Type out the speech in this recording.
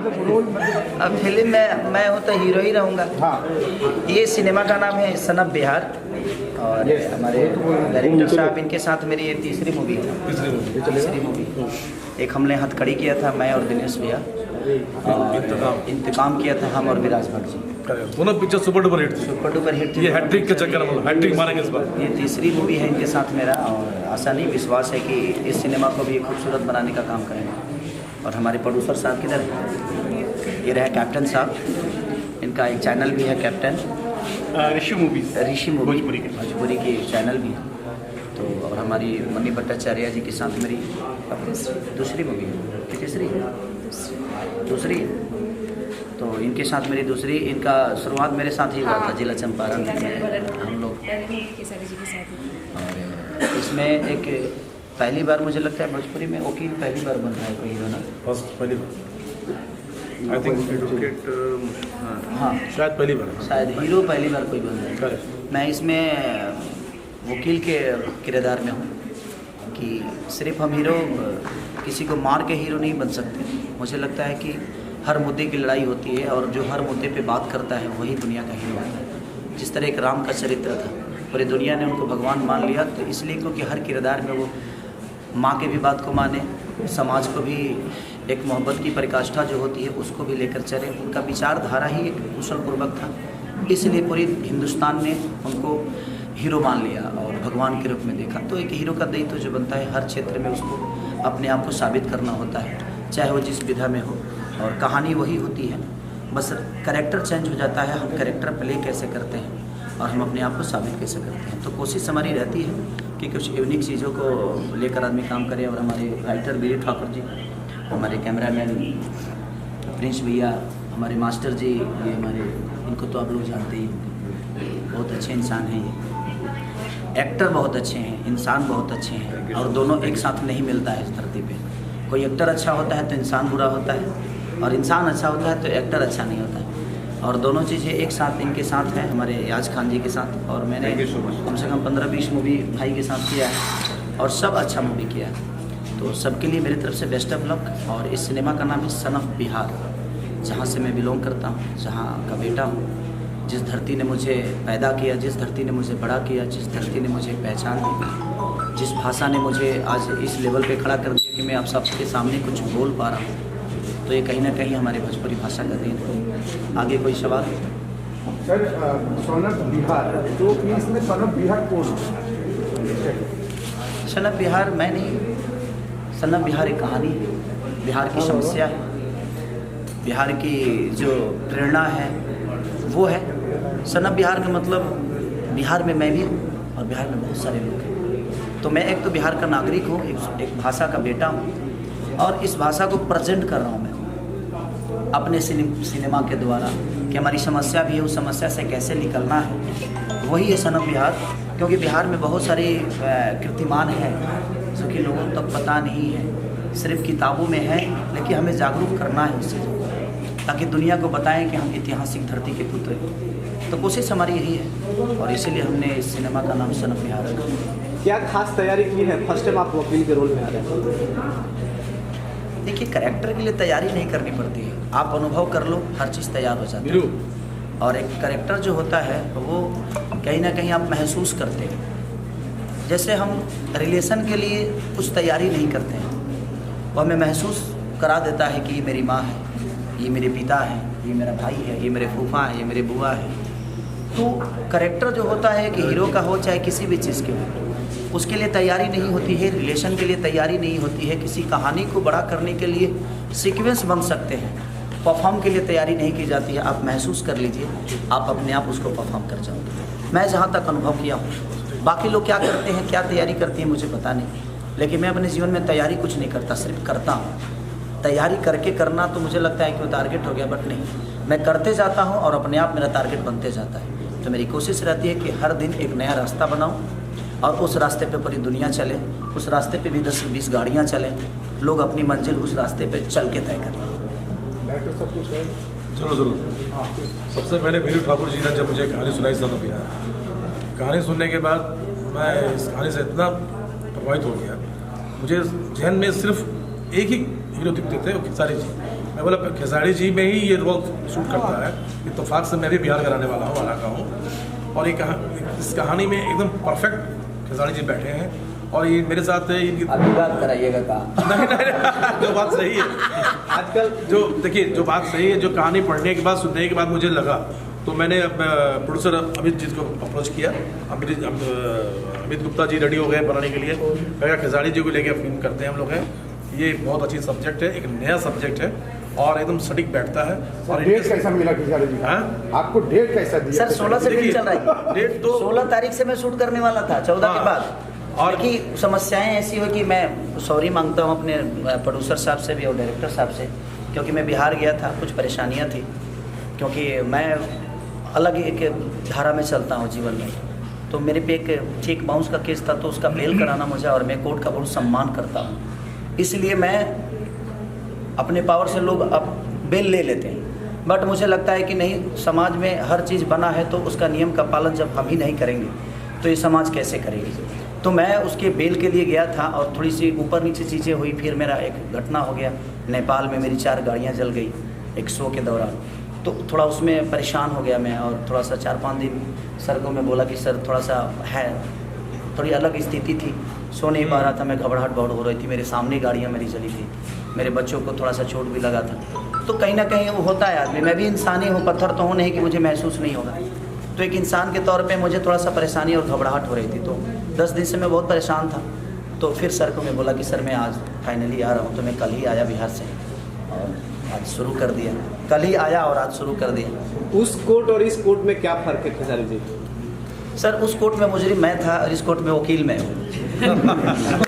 Role मतलब अब film में मैं हूँ तो हीरो ही रहूँगा। हाँ ये सिनेमा का नाम है सन ऑफ बिहार और हमारे डायरेक्टर साहब इनके साथ मेरी ये तीसरी मूवी है। तीसरी मूवी एक हमने हथकड़ी किया था मैं और दिनेश भैया और इंतकाम किया था हम और विराज भट्ट जी। दोनों पिक्चर सुपर डुपर हिट थी। सुपर डुपर हिट थी। ये हैट्रिक के चक्कर में हैट्रिक मारेंगे इस बार। ये तीसरी मूवी है इनके साथ मेरा और आशा नहीं विश्वास है कि इस सिनेमा को भी खूबसूरत बनाने का काम करेंगे। और हमारे प्रोड्यूसर साहब किधर है? ये रहे कैप्टन साहब, इनका एक चैनल भी है कैप्टन ऋषि मूवी भोजपुरी की चैनल भी है। तो और हमारी मनी भट्टाचार्य जी के साथ मेरी दूसरी मूवी है कि तीसरी दूसरी तो इनके साथ मेरी दूसरी। इनका शुरुआत मेरे साथ ही हुआ था जिला चंपारण में हम लोग। और इसमें एक पहली बार मुझे लगता है भोजपुरी में वकील पहली बार बन रहा है कोई हीरो ना। फर्स्ट पहली बार आई थिंक एडवोकेट हाँ शायद पहली बार शायद हीरो पहली बार कोई बन रहा है। मैं इसमें वकील के किरदार में हूँ कि सिर्फ हम हीरो किसी को मार के हीरो नहीं बन सकते। मुझे लगता है कि हर मुद्दे की लड़ाई होती है और जो हर मुद्दे पे बात करता है वही दुनिया का हीरो होता है। जिस तरह एक राम का चरित्र था पूरी दुनिया ने उनको भगवान मान लिया तो इसलिए क्योंकि हर किरदार में वो माँ के भी बात को माने, समाज को भी एक मोहब्बत की परिकाष्ठा जो होती है उसको भी लेकर चले। उनका विचारधारा ही एक कुशलपूर्वक था, इसलिए पूरी हिंदुस्तान ने उनको हीरो मान लिया और भगवान के रूप में देखा। तो एक हीरो का दायित्व जो बनता है हर क्षेत्र में उसको अपने आप को साबित करना होता है, चाहे वो जिस विधा में हो। और कहानी वही होती है, बस कैरेक्टर चेंज हो जाता है, हम कैरेक्टर प्ले कैसे करते हैं और हम अपने आप को साबित कैसे करते हैं। तो कोशिश हमारी रहती है कि कुछ यूनिक चीज़ों को लेकर आदमी काम करे। और हमारे राइटर वीर ठाकुर जी, हमारे कैमरामैन प्रिंस भैया, हमारे मास्टर जी, ये हमारे इनको तो आप लोग जानते ही बहुत अच्छे इंसान हैं। ये एक्टर बहुत अच्छे हैं, इंसान बहुत अच्छे हैं और दोनों एक साथ नहीं मिलता है इस धरती पे। कोई एक्टर अच्छा होता है तो इंसान बुरा होता है और इंसान अच्छा होता है तो एक्टर अच्छा नहीं होता है। और दोनों चीज़ें एक साथ इनके साथ हैं, हमारे याज खान जी के साथ। और मैंने कम से कम 15-20 मूवी भाई के साथ किया है और सब अच्छा मूवी किया है। तो सबके लिए मेरी तरफ से बेस्ट ऑफ लक। और इस सिनेमा का नाम है सन ऑफ बिहार, जहाँ से मैं बिलोंग करता हूँ, जहाँ का बेटा हूँ, जिस धरती ने मुझे पैदा किया, जिस धरती ने मुझे बड़ा किया, जिस धरती ने मुझे पहचान दी, जिस भाषा ने मुझे आज इस लेवल पे खड़ा कर दिया कि मैं आप सबके सामने कुछ बोल पा रहा हूँ। तो ये कहीं ना कहीं हमारी भोजपुरी भाषा का देन है। आगे कोई सवाल? सर सन ऑफ बिहार, तो इसमें सन ऑफ बिहार कौन? सन ऑफ बिहार मैं नहीं, सन ऑफ बिहार एक कहानी है, बिहार की समस्या है, बिहार की जो प्रेरणा है वो है। सन ऑफ बिहार का मतलब बिहार में मैं भी हूँ और बिहार में बहुत सारे लोग हैं। तो मैं एक तो बिहार का नागरिक हूँ, एक भाषा का बेटा हूँ और इस भाषा को प्रेजेंट कर रहा हूँ मैं अपने सिनेमा के द्वारा कि हमारी समस्या भी है, उस समस्या से कैसे निकलना है, वही है सन ऑफ बिहार। क्योंकि बिहार में बहुत सारे कीर्तिमान हैं जो कि लोगों तक पता नहीं है, सिर्फ किताबों में है, लेकिन हमें जागरूक करना है उससे ताकि दुनिया को बताएं कि हम ऐतिहासिक धरती के पुत्र हैं। तो कोशिश हमारी यही है और इसीलिए हमने इस सिनेमा का नाम सन ऑफ बिहार रखा। क्या खास तैयारी की है? फर्स्ट टाइम आप वकील के रोल में आ रहे हैं। देखिए, कैरेक्टर के लिए तैयारी नहीं करनी पड़ती है, आप अनुभव कर लो, हर चीज़ तैयार हो जाती है। और एक कैरेक्टर जो होता है वो कहीं ना कहीं आप महसूस करते हैं। जैसे हम रिलेशन के लिए कुछ तैयारी नहीं करते हैं, वो हमें महसूस करा देता है कि ये मेरी माँ है, ये मेरे पिता है, ये मेरा भाई है, ये मेरे फूफा है, ये मेरे बुआ है। तो कैरेक्टर जो होता है कि हीरो का हो चाहे किसी भी चीज़ के हो, उसके लिए तैयारी नहीं होती है, रिलेशन के लिए तैयारी नहीं होती है, किसी कहानी को बड़ा करने के लिए सीक्वेंस बन सकते हैं, परफॉर्म के लिए तैयारी नहीं की जाती है। आप महसूस कर लीजिए, आप अपने आप उसको परफॉर्म कर जाओगे। मैं जहाँ तक अनुभव किया हूँ, बाकी लोग क्या करते हैं, क्या तैयारी करती हैं मुझे पता नहीं, लेकिन मैं अपने जीवन में तैयारी कुछ नहीं करता, सिर्फ करता हूँ। तैयारी करके करना तो मुझे लगता है कि वो टारगेट हो गया, बट नहीं, मैं करते जाता हूँ और अपने आप मेरा टारगेट बनते जाता है। तो मेरी कोशिश रहती है कि हर दिन एक नया रास्ता बनाऊँ और उस रास्ते पे पूरी दुनिया चले, उस रास्ते पे भी 10-20 गाड़ियाँ चलें, लोग अपनी मंजिल उस रास्ते पे चल के तय करें। जरूर। सबसे पहले वीर ठाकुर जी ने जब मुझे कहानी सुनाई सन ऑफ बिहार, कहानी सुनने के बाद मैं इस कहानी से इतना प्रभावित हो गया, मुझे जहन में सिर्फ एक ही हीरो दिखते थे, वो खेसारी जी। मैं बोला खेसारी जी में ही ये रोल शूट करता है। इत्तेफाक से मैं भी बिहार का रहने वाला हूँ, वहाँ का हूँ, और इस कहानी में एकदम परफेक्ट खेसारी जी बैठे हैं। और ये मेरे साथ इनकी अभी बात कराइएगा कहा नहीं, जो बात सही है आजकल जो देखिए जो बात सही है, जो कहानी पढ़ने के बाद सुनने के बाद मुझे लगा, तो मैंने प्रोड्यूसर अमित जी को अप्रोच किया। अमित गुप्ता जी रेडी हो गए बनाने के लिए। मैं कहा खेसारी जी को लेकर फिल्म करते हैं हम लोग हैं, ये बहुत अच्छी सब्जेक्ट है, एक नया सब्जेक्ट है और एकदम सटीक बैठता है। और डेट कैसा मिला खेसारी जी? हाँ? आपको डेट कैसा दिया? सर 16 से डेट चल रहा है। डेट तो 16 तारीख से मैं शूट करने वाला था, 14 के हाँ। बाद। और और की समस्याएं ऐसी हुई कि मैं सॉरी मांगता हूं अपने प्रोड्यूसर साहब से भी और डायरेक्टर साहब से, क्योंकि मैं बिहार गया था, कुछ परेशानियां थी, क्योंकि मैं अलग एक धारा में चलता हूं जीवन में। तो मेरे पे एक चेक बाउंस का केस था, तो उसका बेल कराना मुझे, और मैं कोर्ट का बहुत सम्मान करता हूँ, इसलिए मैं अपने पावर से लोग अब बेल ले लेते हैं। बट मुझे लगता है कि नहीं, समाज में हर चीज़ बना है तो उसका नियम का पालन जब हम ही नहीं करेंगे तो ये समाज कैसे करेगी। तो मैं उसके बेल के लिए गया था और थोड़ी सी ऊपर नीचे चीज़ें हुई। फिर मेरा एक घटना हो गया, नेपाल में मेरी 4 गाड़ियाँ जल गई एक शो के दौरान, तो थोड़ा उसमें परेशान हो गया मैं। और थोड़ा सा 4-5 दिन सर को मैं बोला कि सर थोड़ा सा है, थोड़ी अलग स्थिति थी, सो नहीं पा रहा था मैं, घबराहट बहुत हो रही थी, मेरे सामने गाड़ियाँ मेरी जली थी, मेरे बच्चों को थोड़ा सा चोट भी लगा था। तो कहीं ना कहीं वो होता है आदमी, मैं भी इंसान ही हूँ, पत्थर तो हूँ नहीं कि मुझे महसूस नहीं होगा। तो एक इंसान के तौर पे मुझे थोड़ा सा परेशानी और घबराहट हो रही थी। तो 10 दिन से मैं बहुत परेशान था। तो फिर सर को मैं बोला कि सर मैं आज फाइनली आ रहा हूँ। तो मैं कल ही आया बिहार से और आज शुरू कर दिया, कल ही आया और आज शुरू कर दिया। उस कोर्ट और इस कोर्ट में क्या फ़र्क है खेसारी जी? सर उस कोर्ट में मुजरिम मैं था और इस कोर्ट में वकील मैं हूँ।